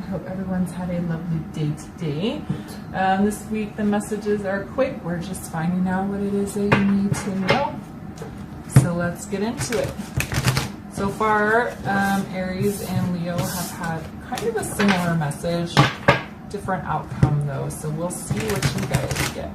hope everyone's had a lovely day today. This week the messages are quick. We're just finding out what it is that you need to know. So let's get into it. So far, Aries and Leo have had kind of a similar message, different outcome though. So we'll see what you guys get.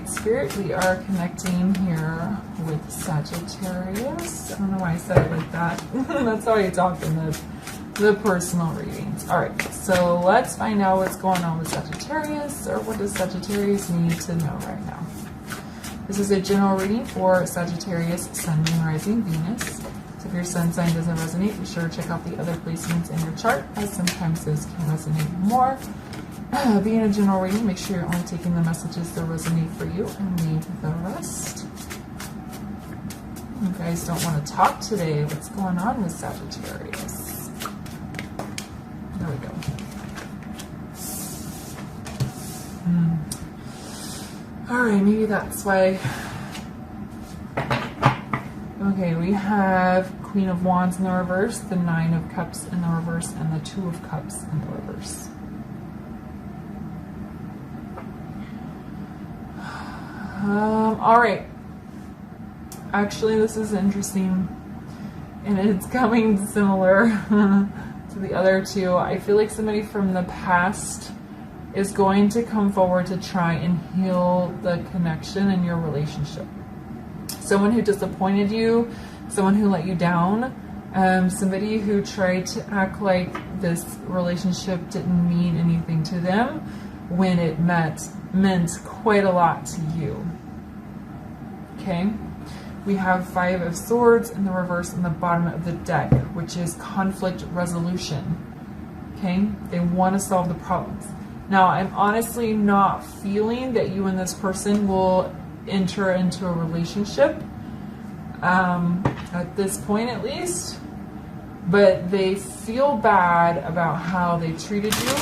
Spirit, we are connecting here with Sagittarius. I don't know why I said it like that. That's how I talk in the personal readings. All right, so let's find out what's going on with Sagittarius, or what does Sagittarius need to know right now. This is a general reading for Sagittarius, Sun, Moon, Rising, Venus. So if your sun sign doesn't resonate, be sure to check out the other placements in your chart, as sometimes those can resonate more. Being a general reading, make sure you're only taking the messages that resonate for you and leave the rest. You guys don't want to talk today. What's going on with Sagittarius? There we go. Alright, maybe that's why. Okay, we have Queen of Wands in the reverse, the Nine of Cups in the reverse, and the Two of Cups in the reverse. All right. Actually, this is interesting, and it's coming similar to the other two. I feel like somebody from the past is going to come forward to try and heal the connection in your relationship. Someone who disappointed you, someone who let you down, somebody who tried to act like this relationship didn't mean anything to them when it meant quite a lot to you. Okay, we have Five of Swords in the reverse in the bottom of the deck, which is conflict resolution. Okay, they want to solve the problems. Now, I'm honestly not feeling that you and this person will enter into a relationship at this point, at least, but they feel bad about how they treated you,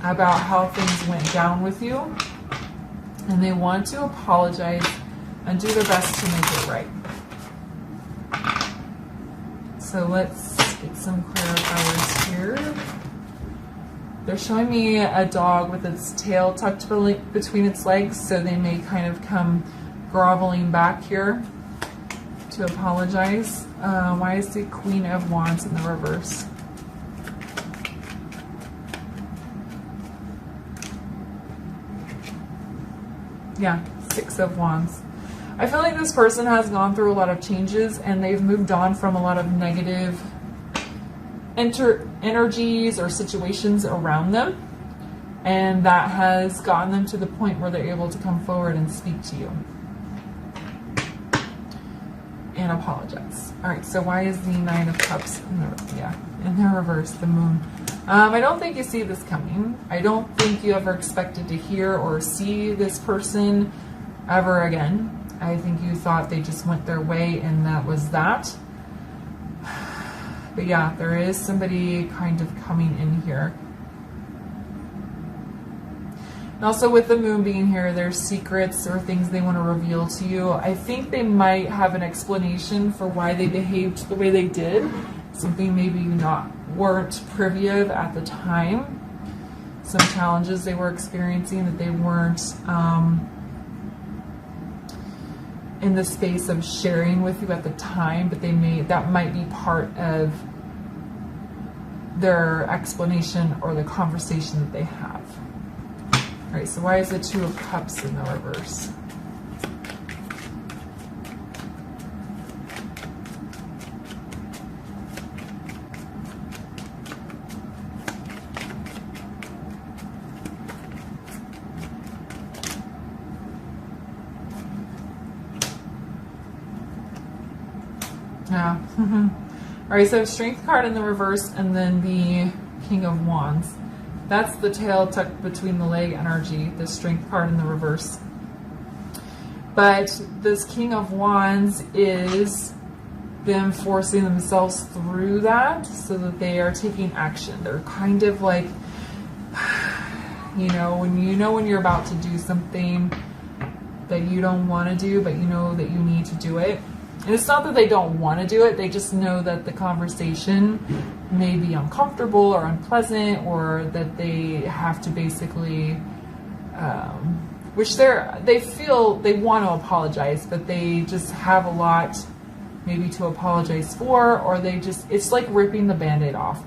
about how things went down with you, and they want to apologize and do their best to make it right. So let's get some clarifiers here. They're showing me a dog with its tail tucked between its legs, so they may kind of come groveling back here to apologize. Why is the Queen of Wands in the reverse? Yeah, Six of Wands. I feel like this person has gone through a lot of changes and they've moved on from a lot of negative energies or situations around them. And that has gotten them to the point where they're able to come forward and speak to you and apologize. All right, so why is the Nine of Cups in the reverse, the Moon? I don't think you see this coming. I don't think you ever expected to hear or see this person ever again. I think you thought they just went their way and that was that. But yeah, there is somebody kind of coming in here. And also with the Moon being here, there's secrets or things they want to reveal to you. I think they might have an explanation for why they behaved the way they did. Something maybe you weren't privy of at the time. Some challenges they were experiencing that they weren't in the space of sharing with you at the time, but that might be part of their explanation or the conversation that they have. All right, so why is the Two of Cups in the reverse? Yeah. All right, so Strength card in the reverse and then the King of Wands. That's the tail tucked between the leg energy, the Strength card in the reverse. But this King of Wands is them forcing themselves through that so that they are taking action. They're kind of like, when you're about to do something that you don't want to do, but you know that you need to do it. And it's not that they don't want to do it, they just know that the conversation may be uncomfortable or unpleasant, or that they have to basically, which they feel they want to apologize, but they just have a lot maybe to apologize for, or it's like ripping the Band-Aid off.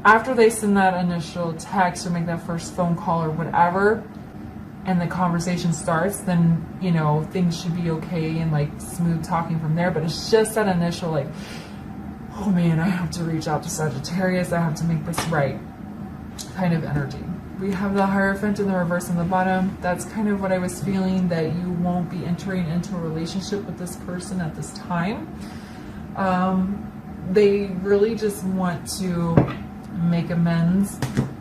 After they send that initial text or make that first phone call or whatever, and the conversation starts, then, you know, things should be okay and like smooth talking from there. But it's just that initial like, oh man, I have to reach out to Sagittarius, I have to make this right kind of energy. We have the Hierophant in the reverse on the bottom. That's kind of what I was feeling, that you won't be entering into a relationship with this person at this time. They really just want to make amends,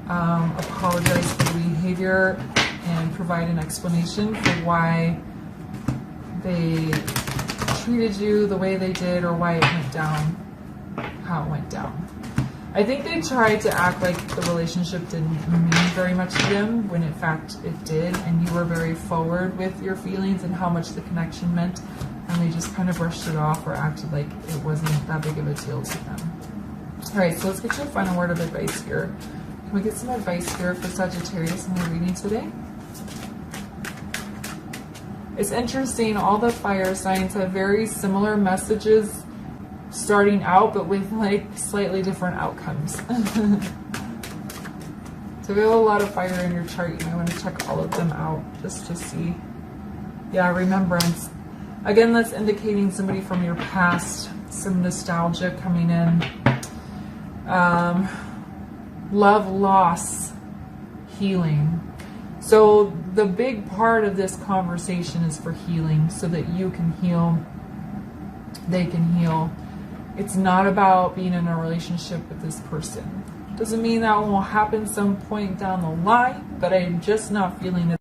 apologize for the behavior, and provide an explanation for why they treated you the way they did, or why it went down how it went down. I think they tried to act like the relationship didn't mean very much to them, when in fact it did, and you were very forward with your feelings and how much the connection meant, and they just kind of brushed it off or acted like it wasn't that big of a deal to them. Alright, so let's get you a final word of advice here. Can we get some advice here for Sagittarius in the reading today? It's interesting, all the fire signs have very similar messages starting out, but with like slightly different outcomes. So we have a lot of fire in your chart. You might want to check all of them out just to see. Yeah, remembrance. Again, that's indicating somebody from your past, some nostalgia coming in. Love, loss, healing. So the big part of this conversation is for healing, so that you can heal, they can heal. It's not about being in a relationship with this person. Doesn't mean that won't happen some point down the line, but I'm just not feeling it.